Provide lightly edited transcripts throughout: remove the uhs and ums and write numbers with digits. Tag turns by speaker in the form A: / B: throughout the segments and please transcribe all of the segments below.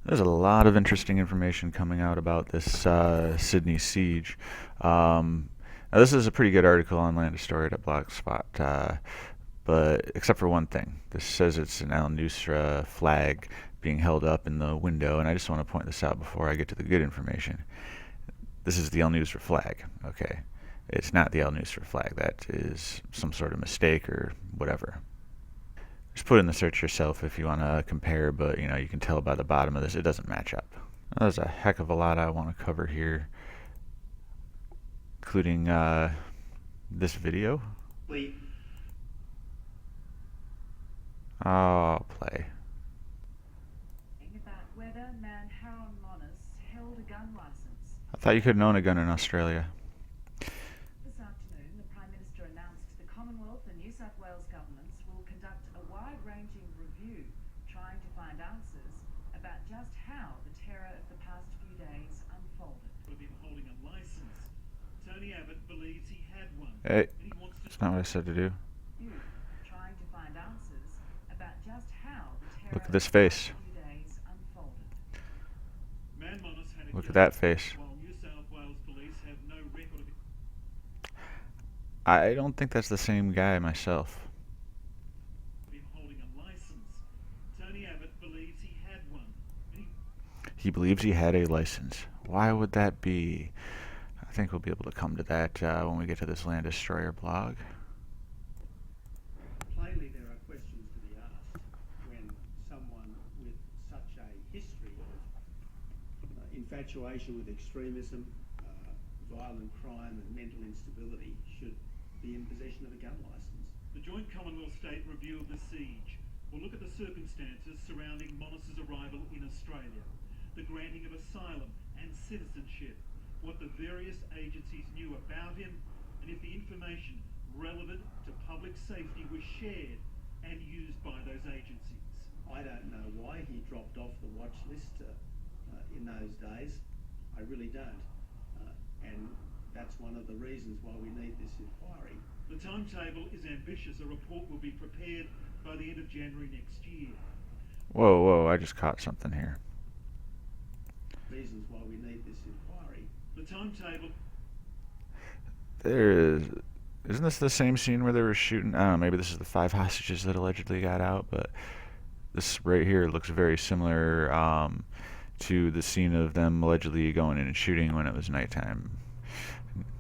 A: There's a lot of interesting information coming out about this Sydney siege. Now this is a pretty good article on Landdestroyer.blogspot, but except for one thing. This says it's an Al Nusra flag being held up in the window, and I just want to point this out before I get to the good information. This is the Al Nusra flag, okay? It's not the Al Nusra flag. That is some sort of mistake or whatever. Just put in the search yourself if you want to compare, but you can tell by the bottom of this it doesn't match up. There's a heck of a lot I want to cover here, including this video. I'll play.
B: About whether man Harold Monis held a gun license.
A: I thought you couldn't own a gun in Australia.
B: This afternoon, the Prime Minister announced the Commonwealth and New South Wales governments will conduct a wide-ranging review trying to find answers about just how the terror of the past few days unfolded.
C: Would have been holding a license. Tony Abbott believes he had one.
A: Hey,
C: And he wants to
A: that's not what I said to do.
B: Trying to find answers about just how the terror
A: Look at this face.
B: of the past few days unfolded.
C: Man Monis had a
A: Look at
C: gun,
A: that face.
C: while New South Wales police have no record of
A: I don't think that's the same guy myself.
C: him holding a license. Tony Abbott believes he had one. And
A: He believes he had a license. Why would that be? I think we'll be able to come to that when we get to this Landdestroyer blog.
D: Plainly, there are questions to be asked when someone with such a history of infatuation with extremism, violent crime and mental instability should be in possession of a gun licence.
C: the Joint Commonwealth State Review of the siege will look at the circumstances surrounding Monis's arrival in Australia, the granting of asylum and citizenship, what the various agencies knew about him, and if the information relevant to public safety was shared and used by those agencies.
D: I don't know why he dropped off the watch list in those days. I really don't. And that's one of the reasons why we need this inquiry.
C: The timetable is ambitious. A report will be prepared by the end of January next year.
A: Whoa, I just caught something here.
D: Reasons why we need this inquiry.
C: The timetable...
A: Isn't this the same scene where they were shooting? I don't know, maybe this is the 5 hostages that allegedly got out, but this right here looks very similar to the scene of them allegedly going in and shooting when it was nighttime.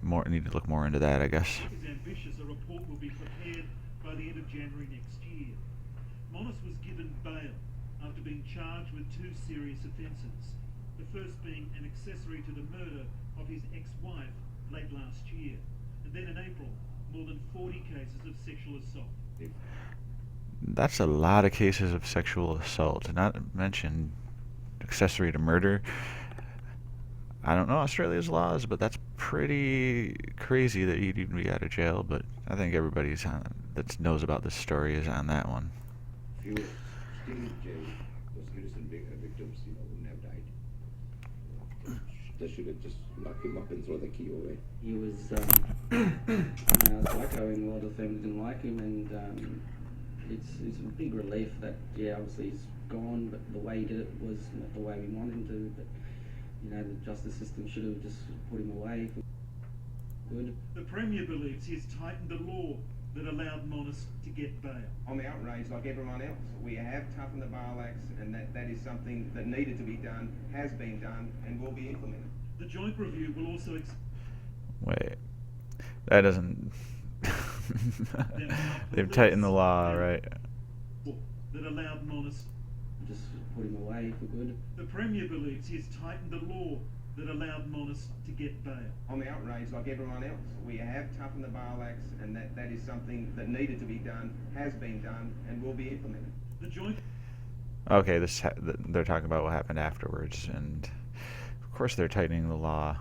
A: Need to look more into that, I guess.
C: is ambitious. A report will be prepared by the end of January next year. Monis was given bail after being charged with 2 serious offences. The first being an accessory to the murder of his ex-wife late last year. And then in April, more than 40 cases of sexual assault.
A: That's a lot of cases of sexual assault, not to mention accessory to murder. I don't know Australia's laws, but that's pretty crazy that he'd even be out of jail, but I think everybody that knows about this story is on that one.
E: If you were still in jail, those innocent victims, wouldn't have died. They should have just locked him up and throw the key away.
F: He was psychoing. A lot of families didn't like him, and it's a big relief that obviously he's gone, but the way he did it was not the way we wanted him to. But the justice system should have just put him away for good.
C: The Premier believes he has tightened the law that allowed Monis to get bail.
G: On the outrage, like everyone else, we have toughened the bail acts, and that is something that needed to be done, has been done, and will be implemented.
C: The joint review will also
A: Wait, that doesn't... They've tightened the law, right?
C: that allowed Monis.
F: Just put him away for good.
C: The Premier believes he has tightened the law that allowed Monis to get bail.
G: On the outrage, like everyone else, we have toughened the bail acts, and that is something that needed to be done, has been done, and will be implemented.
C: The joint...
A: Okay, they're talking about what happened afterwards, and of course they're tightening the law.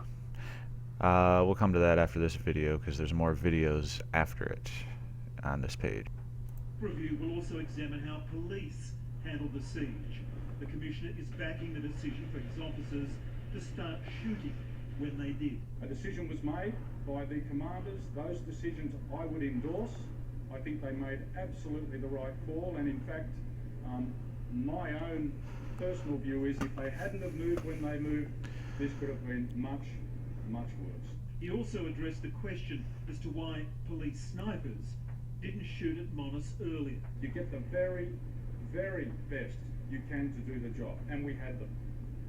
A: We'll come to that after this video, because there's more videos after it on this page.
C: Review will also examine how police handled the siege. The Commissioner is backing the decision for his officers to start shooting when they did.
H: A decision was made by the commanders. Those decisions I would endorse. I think they made absolutely the right call, and in fact, my own personal view is if they hadn't have moved when they moved, this could have been much, much worse.
C: He also addressed the question as to why police snipers didn't shoot at Monis earlier.
H: You get the very, very best you can to do the job, and we had them.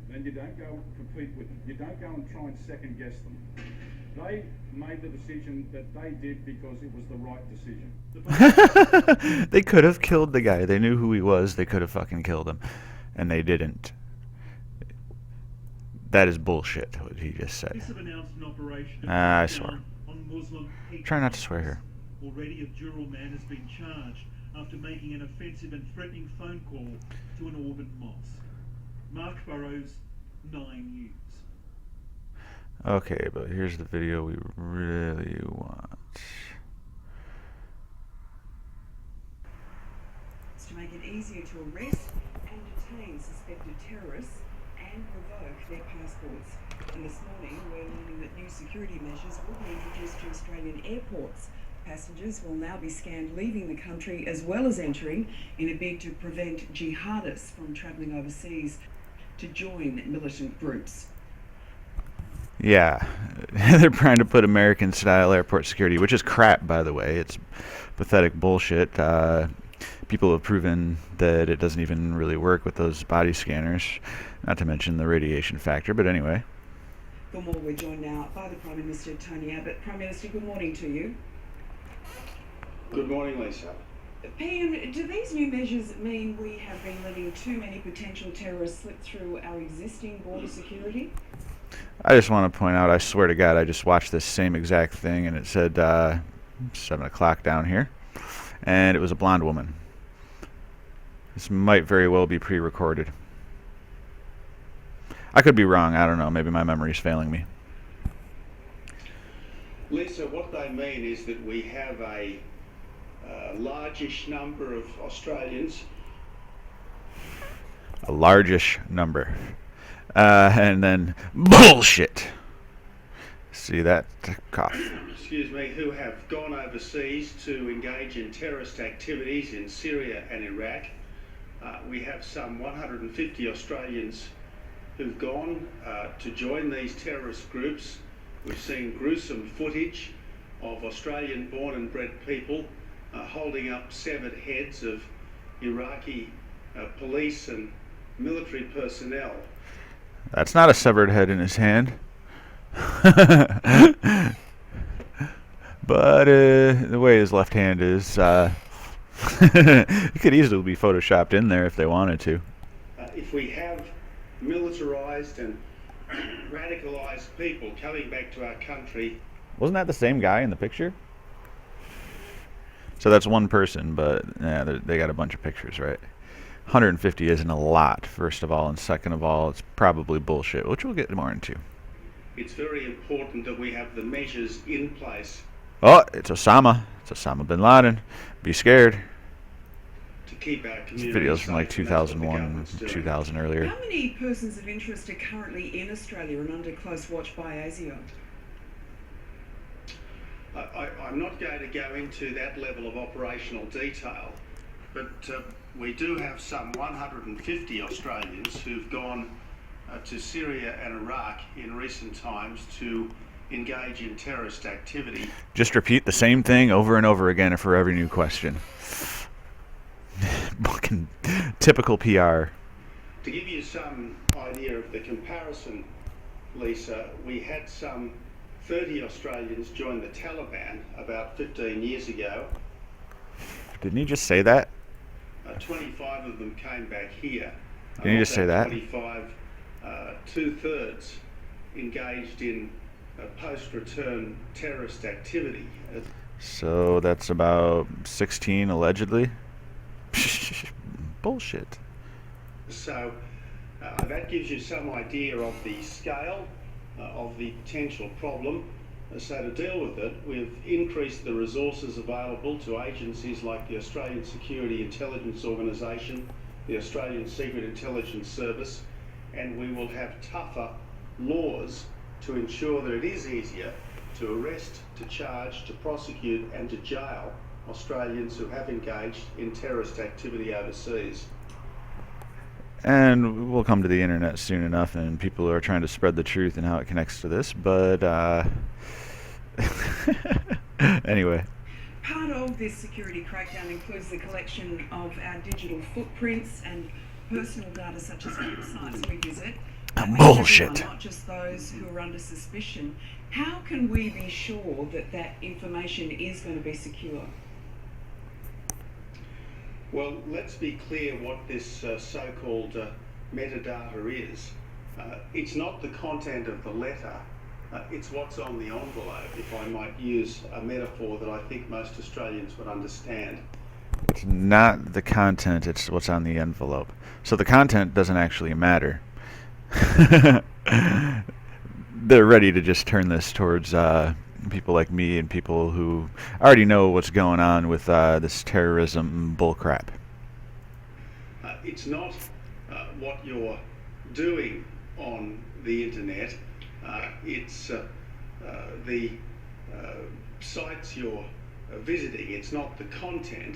H: Then you don't go compete with them. You don't go and try and second guess them. They made the decision that they did because it was the right decision.
A: They could have killed the guy. They knew who he was. They could have fucking killed him. And they didn't. That is bullshit, what he just said.
C: Police have announced an operation
A: I swear.
C: on Muslim hate
A: Try not to
C: crimes.
A: swear here.
C: Already a Dural man has been charged after making an offensive and threatening phone call to an Auburn mosque. Mark Burrows, 9 News.
A: Okay, but here's the video we really want.
B: To make it easier to arrest and detain suspected terrorists and revoke their passports. And this morning, we're learning that new security measures will be introduced to Australian airports. Passengers will now be scanned leaving the country as well as entering in a bid to prevent jihadists from travelling overseas to join militant groups.
A: Yeah, they're trying to put American-style airport security, which is crap, by the way. It's pathetic bullshit. People have proven that it doesn't even really work with those body scanners, not to mention the radiation factor, but anyway.
B: Good morning. We're joined now by the Prime Minister, Tony Abbott. Prime Minister, good morning to you.
D: Good morning, Lisa.
B: PM, do these new measures mean we have been letting too many potential terrorists slip through our existing border security?
A: I just want to point out, I swear to God, I just watched this same exact thing, and it said 7 o'clock down here, and it was a blonde woman. This might very well be pre-recorded. I could be wrong, I don't know, maybe my memory's failing me.
D: Lisa, what they mean is that we have a largish number of Australians.
A: A largish number. And then bullshit. See that cough.
D: Excuse me, who have gone overseas to engage in terrorist activities in Syria and Iraq. We have some 150 Australians who've gone to join these terrorist groups. We've seen gruesome footage of Australian born and bred people holding up severed heads of Iraqi police and military personnel.
A: That's not a severed head in his hand. But the way his left hand is, it could easily be photoshopped in there if they wanted to.
D: If we have militarized and radicalized people coming back to our country.
A: Wasn't that the same guy in the picture? So that's one person, but yeah, they got a bunch of pictures, right? 150 isn't a lot, first of all, and second of all, it's probably bullshit, which we'll get more into.
D: It's very important that we have the measures in place.
A: Oh, it's Osama. It's Osama bin Laden. Be scared.
D: To keep our community
A: This video's from like
D: safe, and that's what the
A: 2001,
D: government's doing.
A: 2000 earlier.
B: How many persons of interest are currently in Australia and under close watch by ASIO?
D: I'm not going to go into that level of operational detail, but we do have some 150 Australians who've gone to Syria and Iraq in recent times to engage in terrorist activity.
A: Just repeat the same thing over and over again for every new question. Fucking typical PR.
D: To give you some idea of the comparison, Lisa, we had some 30 Australians join the Taliban about 15 years ago.
A: Didn't he just say that?
D: 25 of them came back here.
A: Didn't you just say that?
D: 25, 2/3 engaged in post-return terrorist activity.
A: So that's about 16 allegedly? Bullshit.
D: So that gives you some idea of the scale of the potential problem. So to deal with it, we've increased the resources available to agencies like the Australian Security Intelligence Organisation, the Australian Secret Intelligence Service, and we will have tougher laws to ensure that it is easier to arrest, to charge, to prosecute and to jail Australians who have engaged in terrorist activity overseas.
A: And we'll come to the internet soon enough, and people are trying to spread the truth and how it connects to this, but anyway.
I: Part of this security crackdown includes the collection of our digital footprints and personal data such as websites we visit.
A: Bullshit.
I: Everyone, not just those who are under suspicion. How can we be sure that that information is going to be secure?
D: Well, let's be clear what this so-called metadata is. It's not the content of the letter, it's what's on the envelope, if I might use a metaphor that I think most Australians would understand.
A: It's not the content, it's what's on the envelope. So the content doesn't actually matter. They're ready to just turn this towards people like me and people who already know what's going on with this terrorism bullcrap.
D: It's not what you're doing on the internet, it's the sites you're visiting. It's not the content,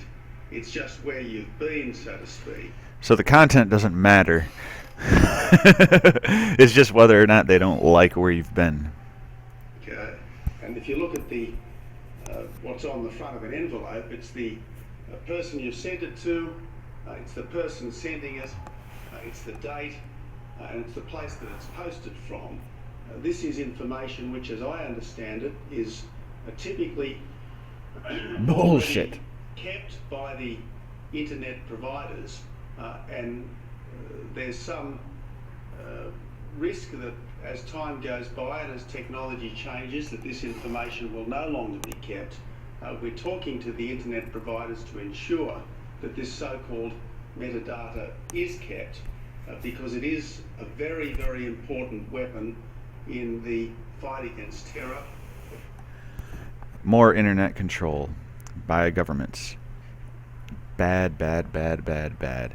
D: it's just where you've been, so to speak.
A: So the content doesn't matter. It's just whether or not they don't like where you've been.
D: Okay. And if you look at the what's on the front of an envelope, it's the person you sent it to, it's the person sending it, it's the date, and it's the place that it's posted from. This is information which, as I understand it, is typically
A: Bullshit.
D: kept by the internet providers, and there's some risk that as time goes by and as technology changes, that this information will no longer be kept. We're talking to the internet providers to ensure that this so-called metadata is kept, because it is a very, very important weapon in the fight against terror.
A: More internet control by governments. Bad, bad, bad, bad, bad.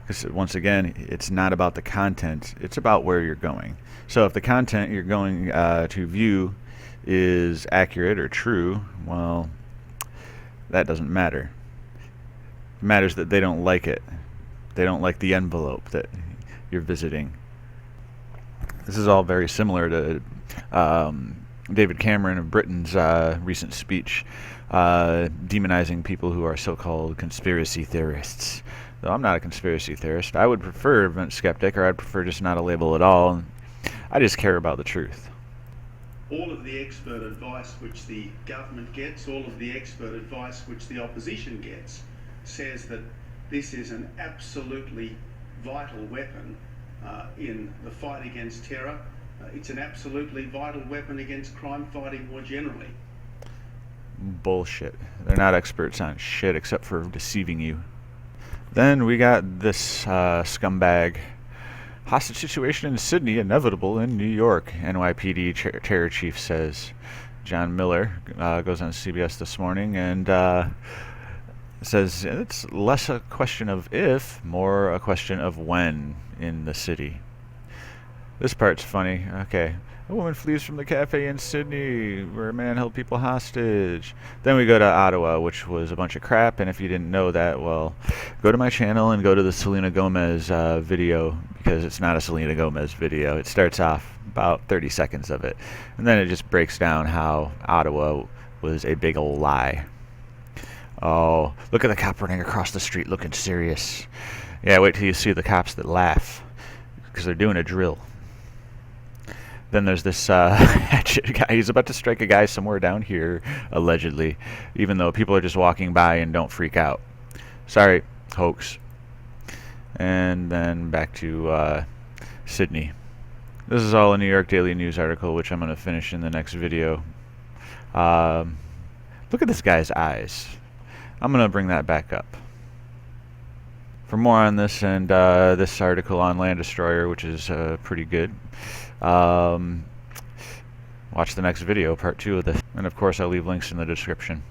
A: Because once again, it's not about the content, it's about where you're going. So if the content you're going to view is accurate or true, well, that doesn't matter. It matters that they don't like it. They don't like the envelope that you're visiting. This is all very similar to David Cameron of Britain's recent speech demonizing people who are so-called conspiracy theorists. Though I'm not a conspiracy theorist. I would prefer event skeptic, or I'd prefer just not a label at all. I just care about the truth.
D: All of the expert advice which the government gets, all of the expert advice which the opposition gets, says that this is an absolutely vital weapon in the fight against terror. It's an absolutely vital weapon against crime fighting more generally.
A: Bullshit. They're not experts on shit except for deceiving you. Then we got this scumbag. Hostage situation in Sydney, inevitable in New York, NYPD terror chief says. John Miller goes on CBS this morning and says it's less a question of if, more a question of when in the city. This part's funny. Okay. A woman flees from the cafe in Sydney where a man held people hostage. Then we go to Ottawa, which was a bunch of crap, and if you didn't know that, well, go to my channel and go to the Selena Gomez video, because it's not a Selena Gomez video. It starts off about 30 seconds of it, and then it just breaks down how Ottawa was a big old lie. Oh, look at the cop running across the street looking serious. Yeah, wait till you see the cops that laugh, because they're doing a drill. Then there's this hatchet guy. He's about to strike a guy somewhere down here, allegedly, even though people are just walking by and don't freak out. Sorry, hoax. And then back to Sydney. This is all a New York Daily News article, which I'm going to finish in the next video. Look at this guy's eyes. I'm going to bring that back up. For more on this and this article on Landdestroyer, which is pretty good, watch the next video, part 2 of this. And of course, I'll leave links in the description.